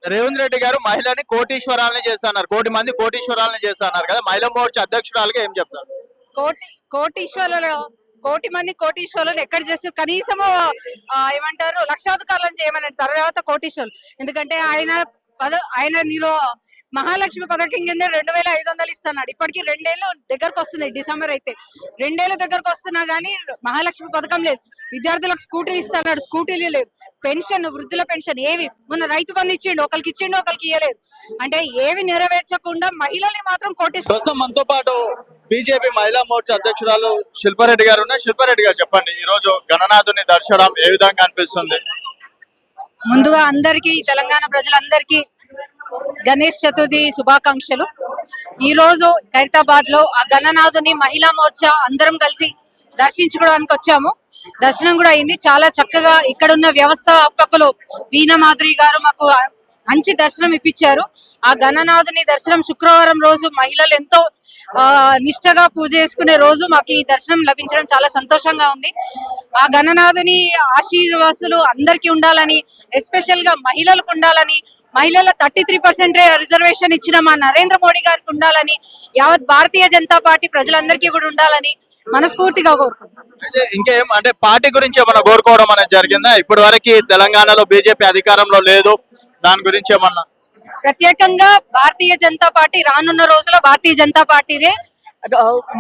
రేవంత్ రెడ్డి గారు మహిళని కోటీశ్వరాలని చేస్తున్నారు, కోటి మంది కోటీశ్వరాలని చేస్తున్నారు కదా, మహిళా మోర్చా అధ్యక్షురాలుగా ఏం చెప్తారు? కోటి కోటీశ్వరులు కోటి మంది కోటీశ్వరులు ఎక్కడ చేస్తారు కనీసము ఏమంటారు లక్షాధికారులను చేయమని తర్వాత కోటీశ్వరులు. ఎందుకంటే ఆయన నీలో మహాలక్ష్మి పథకం కింద 2500 ఇస్తున్నాడు. ఇప్పటికీ 2 ఏళ్ళు దగ్గరకు వస్తున్నాయి. డిసెంబర్ అయితే 2 ఏళ్ళు దగ్గరకు వస్తున్నా గానీ మహాలక్ష్మి పథకం లేదు. విద్యార్థులకు స్కూటీలు ఇస్తున్నాడు, స్కూటీలు లేవు. పెన్షన్, వృద్ధుల పెన్షన్ ఏవి మొన్న రైతు బంధు ఇచ్చిండు, ఒకరికి ఇవ్వలేదు. అంటే ఏవి నెరవేర్చకుండా మహిళల్ని మాత్రం కోటేశ్వర. ప్రస్తుతం మనతో పాటు బీజేపీ మహిళా మోర్చా అధ్యక్షురాలు శిల్పారెడ్డి గారు ఉన్నారు. శిల్పారెడ్డి గారు చెప్పండి, ఈ రోజు గణనాథుని దర్శనం ఏ విధంగా అనిపిస్తుంది? ముందుగా అందరికీ, తెలంగాణ ప్రజలందరికీ గణేష్ చతుర్థి శుభాకాంక్షలు. ఈ రోజు ఖైరతాబాద్ లో ఆ గణనాథుని మహిళా మోర్చా అందరం కలిసి దర్శించుకోవడానికి వచ్చాము. దర్శనం కూడా అయింది చాలా చక్కగా. ఇక్కడున్న వ్యవస్థాపకులు వీణ మాధురి గారు మాకు మంచి దర్శనం ఇప్పించారు. ఆ గణనాథుని దర్శనం శుక్రవారం రోజు మహిళలు ఎంతో నిష్టగా పూజ చేసుకునే రోజు మాకు ఈ దర్శనం లభించడం చాలా సంతోషంగా ఉంది. ఆ గణనాథుని ఆశీర్వాసులు అందరికీ ఉండాలని, ఎస్పెషల్ గా మహిళలకు ఉండాలని, మహిళల 33% రిజర్వేషన్ ఇచ్చిన మా నరేంద్ర మోడీ గారికి ఉండాలని, యావత్ భారతీయ జనతా పార్టీ ప్రజలందరికీ కూడా ఉండాలని మనస్ఫూర్తిగా కోరుకుంటున్నాం. ఇంకేం అంటే పార్టీ గురించి ఏమన్నా కోరుకోవడం అనేది జరిగిందా? ఇప్పటి వరకు తెలంగాణలో బీజేపీ అధికారంలో లేదు, దాని గురించి ఏమన్నా? ప్రత్యేకంగా భారతీయ జనతా పార్టీ రానున్న రోజుల్లో భారతీయ జనతా పార్టీదే,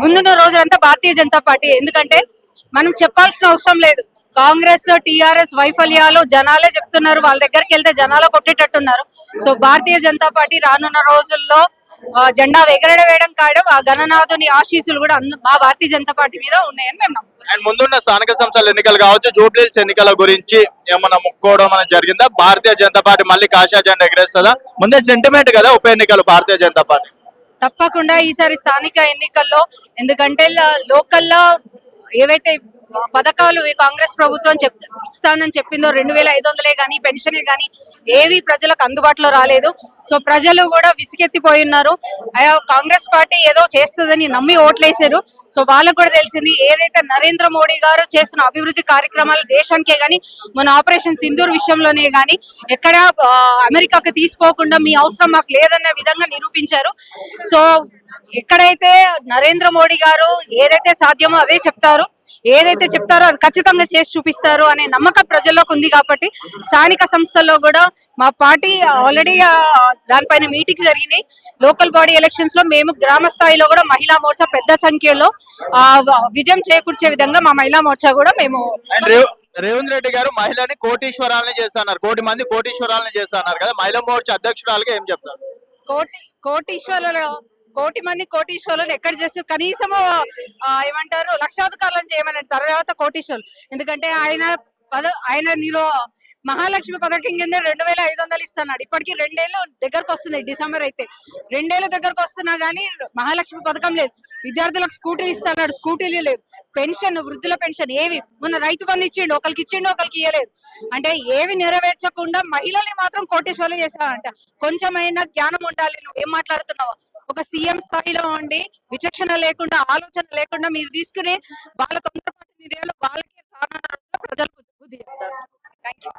ముందున్న రోజులంతా భారతీయ జనతా పార్టీ. ఎందుకంటే మనం చెప్పాల్సిన అవసరం లేదు. కాంగ్రెస్, టిఆర్ఎస్ వైఫల్యాలు జనాలే చెప్తున్నారు, వాళ్ళ దగ్గరికి వెళ్తే జనాలు కొట్టేటట్టున్నారు. సో భారతీయ జనతా పార్టీ రానున్న రోజుల్లో జెండా ఎగరవేయడం కావడం, ఆ గణనాథుని ఆశీస్సులు కూడా మా భారతీయ జనతా పార్టీ మీద ఉన్నాయని మేము నమ్ముతున్నాం. అండ్ ముందున్న స్థానిక సంస్థల ఎన్నికలు కావచ్చు, జూబ్లీహిల్స్ ఎన్నికల గురించి ఏమన్నా ముక్కోవడం అనేది జరిగిందా? భారతీయ జనతా పార్టీ మళ్ళీ కాషాయ జెండా ఎగరేస్తుందా? ముందే సెంటిమెంట్ కదా ఉప ఎన్నికలు భారతీయ జనతా పార్టీ. తప్పకుండా ఈసారి స్థానిక ఎన్నికల్లో, ఎందుకంటే లోకల్లో ఏవైతే పథకాలు కాంగ్రెస్ ప్రభుత్వం ఇస్తానని చెప్పిందో 2500 కానీ పెన్షనే కానీ ఏవి ప్రజలకు అందుబాటులో రాలేదు. సో ప్రజలు కూడా విసిగెత్తిపోయి ఉన్నారు. కాంగ్రెస్ పార్టీ ఏదో చేస్తుందని నమ్మి ఓట్లేసారు. సో వాళ్ళకు కూడా తెలిసింది ఏదైతే నరేంద్ర మోడీ గారు చేస్తున్న అభివృద్ధి కార్యక్రమాలు దేశానికే గానీ, మన ఆపరేషన్ సింధూర్ విషయంలోనే గానీ ఎక్కడ అమెరికాకి తీసుకోకుండా మీ అవసరం మాకు లేదన్న విధంగా నిరూపించారు. సో ఎక్కడైతే నరేంద్ర మోడీ గారు ఏదైతే సాధ్యమో అదే చెప్తారు, ఏదైతే చెప్తారో అది ఖచ్చితంగా చేసి చూపిస్తారు అనే నమ్మకం ప్రజల్లోకి ఉంది. కాబట్టి స్థానిక సంస్థల్లో కూడా మా పార్టీ ఆల్రెడీ దానిపైన మీటింగ్స్ జరిగినాయి. లోకల్ బాడీ ఎలక్షన్స్ లో మేము గ్రామ స్థాయిలో కూడా మహిళా మోర్చా పెద్ద సంఖ్యలో విజయం చేకూర్చే విధంగా మా మహిళా మోర్చా కూడా మేము. రేవంత్ రెడ్డి గారు మహిళని కోటీశ్వరాలని చేస్తున్నారు, కోటి మంది కోటీశ్వరాలని చేస్తున్నారు కదా, మహిళా మోర్చా అధ్యక్షురాలుగా ఏం చెప్తారు? కోటి మంది కోటీశ్వరులు ఎక్కడ చేస్తారు కనీసము ఏమంటారు లక్షాధికారులను చేయమని తర్వాత కోటీశ్వరులు. ఎందుకంటే ఆయన నీలో మహాలక్ష్మి పథకం కింద 2500 ఇస్తున్నాడు. ఇప్పటికీ 2 ఏళ్ళు దగ్గరకు వస్తున్నాయి. డిసెంబర్ అయితే 2 ఏళ్ళు దగ్గరకు వస్తున్నా గానీ మహాలక్ష్మి పథకం లేదు. విద్యార్థులకు స్కూటీలు ఇస్తున్నాడు, స్కూటీలు లేవు. పెన్షన్, వృద్ధుల పెన్షన్ ఏవి మొన్న రైతు బంధు ఇచ్చిండు, ఒకరికి ఇవ్వలేదు. అంటే ఏవి నెరవేర్చకుండా మహిళల్ని మాత్రం కోటేశ్వరులు చేస్తారంట. కొంచెమైనా జ్ఞానం ఉండాలి. నువ్వు ఏం మాట్లాడుతున్నావు? ఒక సీఎం స్థాయిలో ఉండి విచక్షణ లేకుండా, ఆలోచన లేకుండా మీరు తీసుకుని వాళ్ళ తొందరపాటు నిర్ణయాలు వాళ్ళకే ప్రజలకు బుద్ధి చెప్తారు. Thank you.